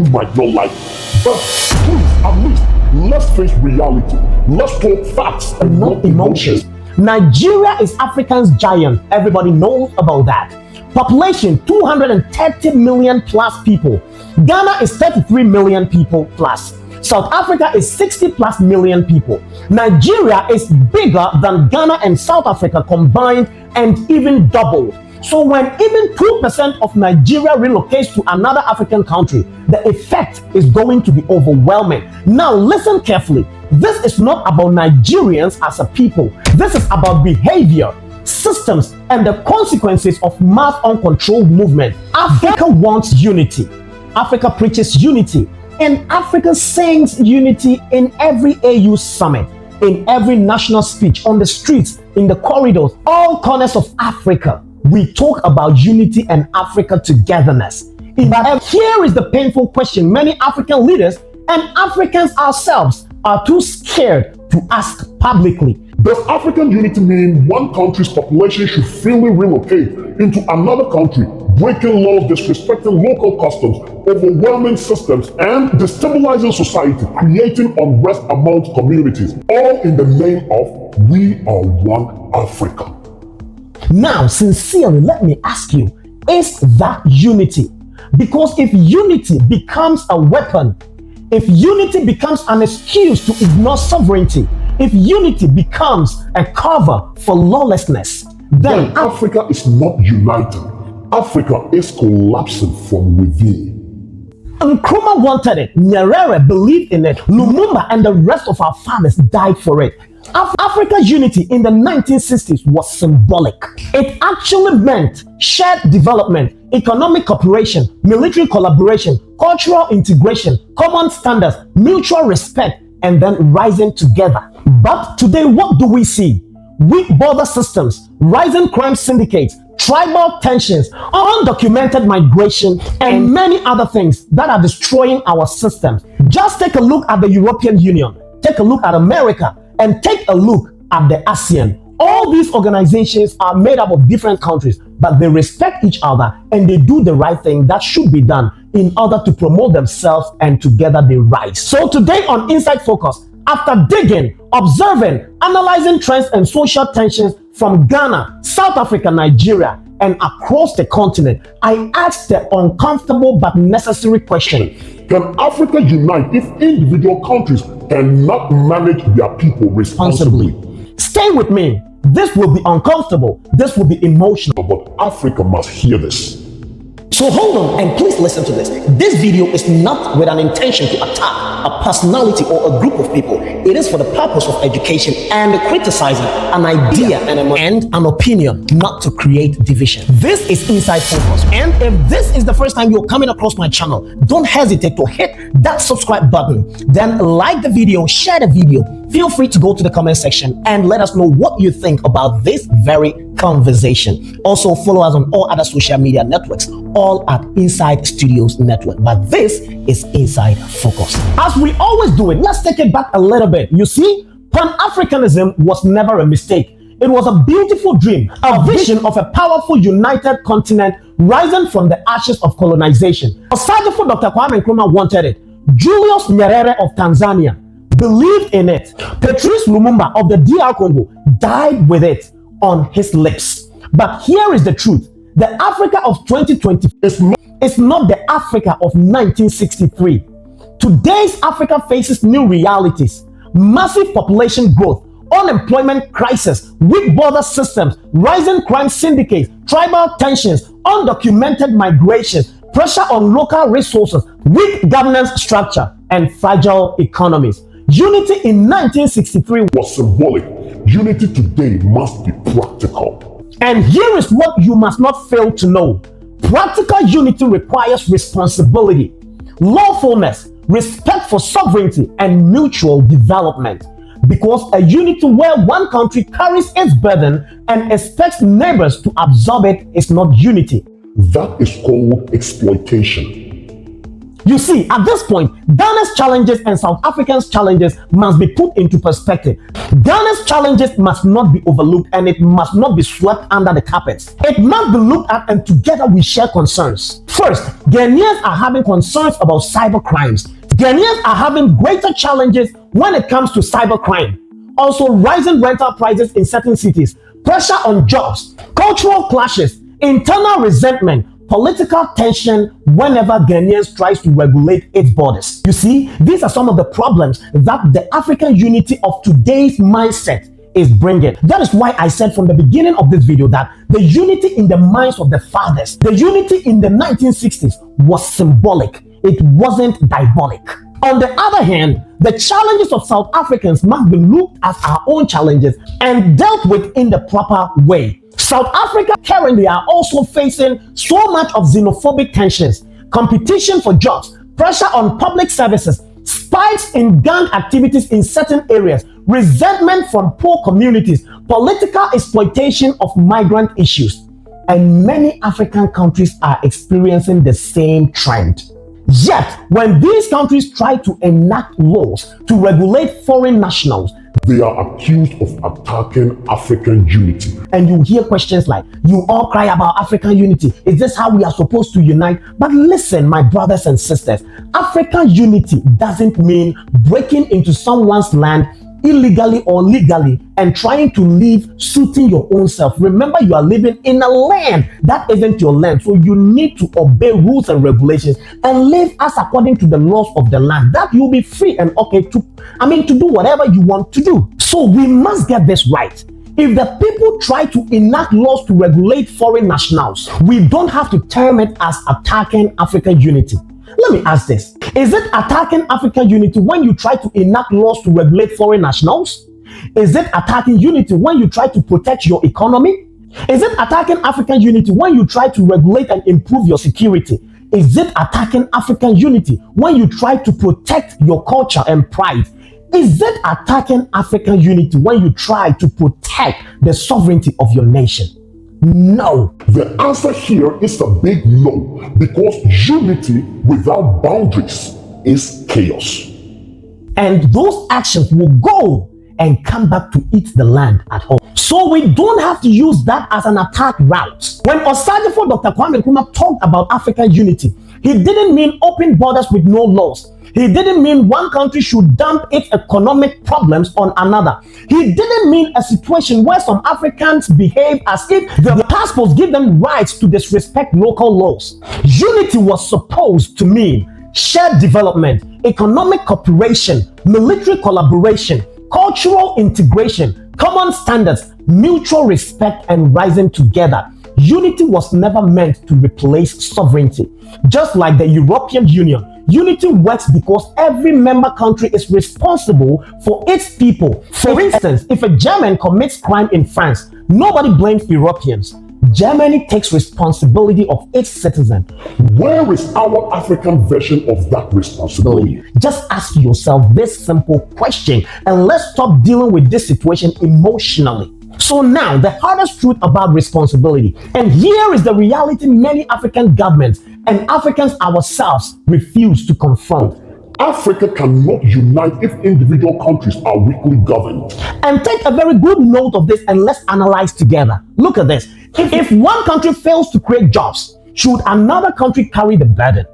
you might not like. But please, at least, let's face reality. Let's talk facts and not emotions. Nigeria is Africa's giant. Everybody knows about that. Population 230 million plus people. Ghana is 33 million people plus. South Africa is 60 plus million people. Nigeria is bigger than Ghana and South Africa combined and even doubled. So when even 2% of Nigeria relocates to another African country, the effect is going to be overwhelming. Now listen carefully. This is not about Nigerians as a people. This is about behavior, systems, and the consequences of mass uncontrolled movement. Africa wants unity. Africa preaches unity. And Africa sings unity in every AU summit, in every national speech, on the streets, in the corridors, all corners of Africa. We talk about unity and Africa togetherness. But here is the painful question many African leaders and Africans ourselves are too scared to ask publicly. Does African unity mean one country's population should freely relocate into another country, breaking laws, disrespecting local customs, overwhelming systems, and destabilizing society, creating unrest amongst communities, all in the name of we are one Africa? Now, sincerely, let me ask you, is that unity? Because if unity becomes a weapon, if unity becomes an excuse to ignore sovereignty, if unity becomes a cover for lawlessness, then Africa is not united. Africa is collapsing from within. Nkrumah wanted it, Nyerere believed in it, Lumumba and the rest of our fathers died for it. Africa's unity in the 1960s was symbolic. It actually meant shared development, economic cooperation, military collaboration, cultural integration, common standards, mutual respect, and then rising together. But today, what do we see? Weak border systems, rising crime syndicates, tribal tensions, undocumented migration, and many other things that are destroying our systems. Just take a look at the European Union, take a look at America, and take a look at the ASEAN. All these organizations are made up of different countries, but they respect each other and they do the right thing that should be done in order to promote themselves, and together they rise. So today on Inside Focus, after digging, observing, analyzing trends and social tensions from Ghana, South Africa, Nigeria, and across the continent, I asked the uncomfortable but necessary question: can Africa unite if individual countries cannot manage their people responsibly? Stay with me. This will be uncomfortable. This will be emotional. But Africa must hear this. So hold on and please listen to this. This video is not with an intention to attack a personality or a group of people. It is for the purpose of education and criticizing an idea and an opinion, not to create division. This is Inside Focus. And if this is the first time you're coming across my channel, don't hesitate to hit that subscribe button. Then like the video, share the video. Feel free to go to the comment section and let us know what you think about this very conversation. Also follow us on all other social media networks, all at Inside Studios Network. But this is Inside Focus. As we always do it, let's take it back a little bit. You see, Pan-Africanism was never a mistake. It was a beautiful dream, a vision of a powerful united continent rising from the ashes of colonization. Aside from Dr. Kwame Nkrumah wanted it, Julius Nyerere of Tanzania believed in it. Patrice Lumumba of the DR Congo died with it on his lips. But here is the truth. The Africa of 2020 is not the Africa of 1963. Today's Africa faces new realities: massive population growth, unemployment crisis, weak border systems, rising crime syndicates, tribal tensions, undocumented migration, pressure on local resources, weak governance structure, and fragile economies. Unity in 1963 was symbolic. Unity today must be practical. And here is what you must not fail to know. Practical unity requires responsibility, lawfulness, respect for sovereignty, and mutual development. Because a unity where one country carries its burden and expects neighbors to absorb it is not unity. That is called exploitation. You see, at this point, Ghana's challenges and South Africa's challenges must be put into perspective. Ghana's challenges must not be overlooked and it must not be swept under the carpet. It must be looked at and together we share concerns. First, Ghanaians are having concerns about cyber crimes. Ghanaians are having greater challenges when it comes to cyber crime. Also, rising rental prices in certain cities, pressure on jobs, cultural clashes, internal resentment, political tension whenever Ghanaians tries to regulate its borders. You see, these are some of the problems that the African unity of today's mindset is bringing. That is why I said from the beginning of this video that the unity in the minds of the fathers, the unity in the 1960s was symbolic. It wasn't diabolic. On the other hand, the challenges of South Africans must be looked as our own challenges and dealt with in the proper way. South Africa currently are also facing so much of xenophobic tensions, competition for jobs, pressure on public services, spikes in gang activities in certain areas, resentment from poor communities, political exploitation of migrant issues. And many African countries are experiencing the same trend. Yet, when these countries try to enact laws to regulate foreign nationals, they are accused of attacking African unity. And you hear questions like, you all cry about African unity. Is this how we are supposed to unite? But listen, my brothers and sisters, African unity doesn't mean breaking into someone's land illegally or legally and trying to live suiting your own self. Remember, you are living in a land that isn't your land, so you need to obey rules and regulations and live as according to the laws of the land, that you'll be free and okay to do whatever you want to do. So we must get this right. If the people try to enact laws to regulate foreign nationals, we don't have to term it as attacking African unity. Let me ask this. Is it attacking African unity when you try to enact laws to regulate foreign nationals? Is it attacking unity when you try to protect your economy? Is it attacking African unity when you try to regulate and improve your security? Is it attacking African unity when you try to protect your culture and pride? Is it attacking African unity when you try to protect the sovereignty of your nation? No. The answer here is a big no, because unity without boundaries is chaos. And those actions will go and come back to eat the land at home. So we don't have to use that as an attack route. When Osadifo Dr. Kwame Nkrumah talked about African unity, he didn't mean open borders with no laws. He didn't mean one country should dump its economic problems on another. He didn't mean a situation where some Africans behave as if the passports give them rights to disrespect local laws. Unity was supposed to mean shared development, economic cooperation, military collaboration, cultural integration, common standards, mutual respect, and rising together. Unity was never meant to replace sovereignty. Just like the European Union, unity works because every member country is responsible for its people. For instance, if a German commits crime in France, nobody blames Europeans. Germany takes responsibility of its citizens. Where is our African version of that responsibility? Just ask yourself this simple question and let's stop dealing with this situation emotionally. So now, the hardest truth about responsibility, and here is the reality many African governments and Africans ourselves refuse to confront. Africa cannot unite if individual countries are weakly governed. And take a very good note of this and let's analyze together. Look at this. If one country fails to create jobs, should another country carry the burden?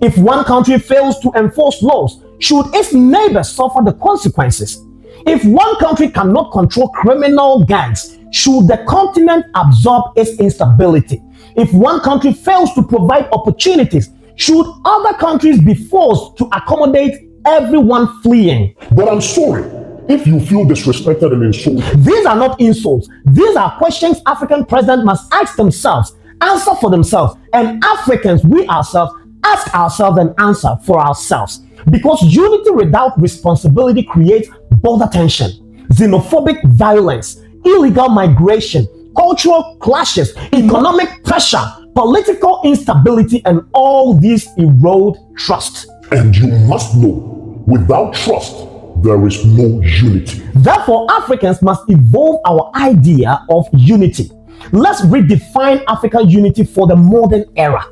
If one country fails to enforce laws, should its neighbors suffer the consequences? If one country cannot control criminal gangs, should the continent absorb its instability? If one country fails to provide opportunities, should other countries be forced to accommodate everyone fleeing? But I'm sorry, if you feel disrespected and insulted. These are not insults. These are questions African presidents must ask themselves, answer for themselves, and Africans, we ourselves, ask ourselves and answer for ourselves. Because unity without responsibility creates border tension, xenophobic violence, illegal migration, cultural clashes, economic pressure, political instability, and all these erode trust. And you must know, without trust, there is no unity. Therefore, Africans must evolve our idea of unity. Let's redefine African unity for the modern era.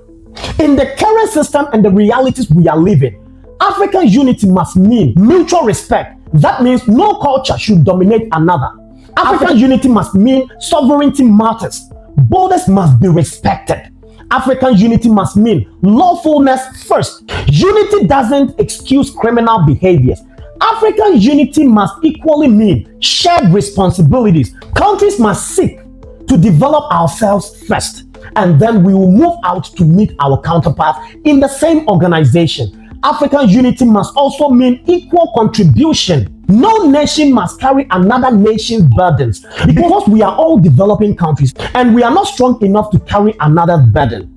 In the current system and the realities we are living, African unity must mean mutual respect. That means no culture should dominate another. African unity must mean sovereignty matters. Borders must be respected. African unity must mean lawfulness first. Unity doesn't excuse criminal behaviors. African unity must equally mean shared responsibilities. Countries must seek to develop ourselves first, and then we will move out to meet our counterparts in the same organization. African unity must also mean equal contribution. No nation must carry another nation's burdens, because we are all developing countries and we are not strong enough to carry another's burden.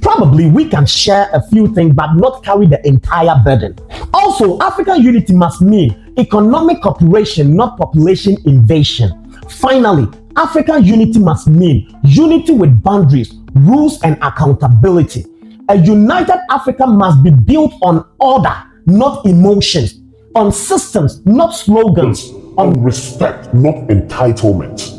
Probably we can share a few things but not carry the entire burden. Also, African unity must mean economic cooperation, not population invasion. Finally, African unity must mean unity with boundaries, rules, and accountability. A united Africa must be built on order, not emotions, on systems, not slogans, on respect, not entitlement.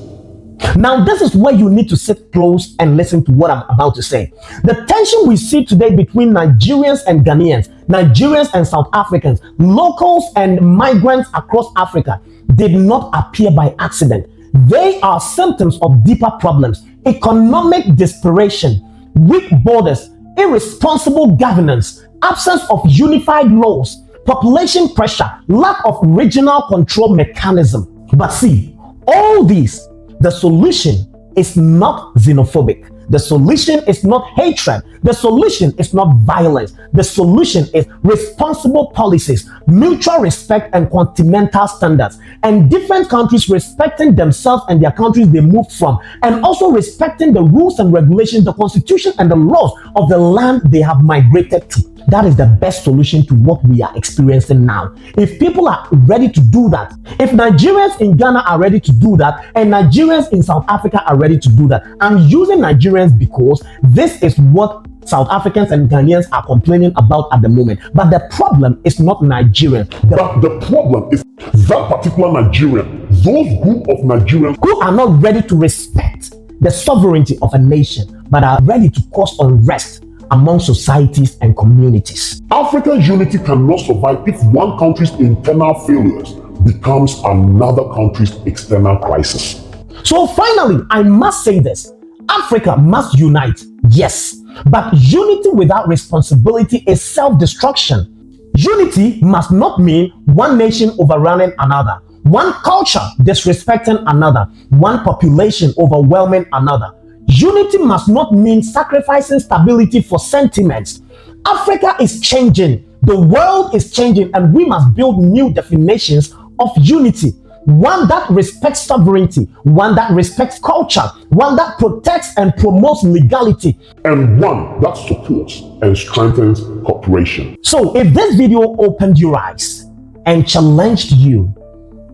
Now, this is where you need to sit close and listen to what I'm about to say. The tension we see today between Nigerians and Ghanaians, Nigerians and South Africans, locals and migrants across Africa did not appear by accident. They are symptoms of deeper problems: economic desperation, weak borders, irresponsible governance, absence of unified laws, population pressure, lack of regional control mechanism. But see, all these, the solution is not xenophobic. The solution is not hatred. The solution is not violence. The solution is responsible policies, mutual respect, and continental standards, and different countries respecting themselves and their countries they moved from, and also respecting the rules and regulations, the constitution and the laws of the land they have migrated to. That is the best solution to what we are experiencing now. If people are ready to do that, if Nigerians in Ghana are ready to do that, and Nigerians in South Africa are ready to do that, I'm using Nigerians because this is what South Africans and Ghanaians are complaining about at the moment. But the problem is not Nigerians. The problem is that particular Nigerian, those group of Nigerians who are not ready to respect the sovereignty of a nation, but are ready to cause unrest among societies and communities. African unity cannot survive if one country's internal failures becomes another country's external crisis. So finally, I must say this: Africa must unite, yes, but unity without responsibility is self-destruction. Unity must not mean one nation overrunning another, one culture disrespecting another, one population overwhelming another. Unity must not mean sacrificing stability for sentiments. Africa is changing, the world is changing, and we must build new definitions of unity. One that respects sovereignty, one that respects culture, one that protects and promotes legality, and one that supports and strengthens cooperation. So if this video opened your eyes and challenged you,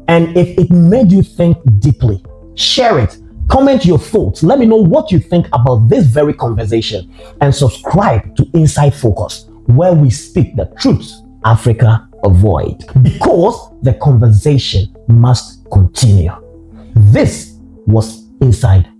and if it made you think deeply, share it. Comment your thoughts. Let me know what you think about this very conversation, and subscribe to Inside Focus, where we speak the truths Africa avoid, because the conversation must continue. This was Inside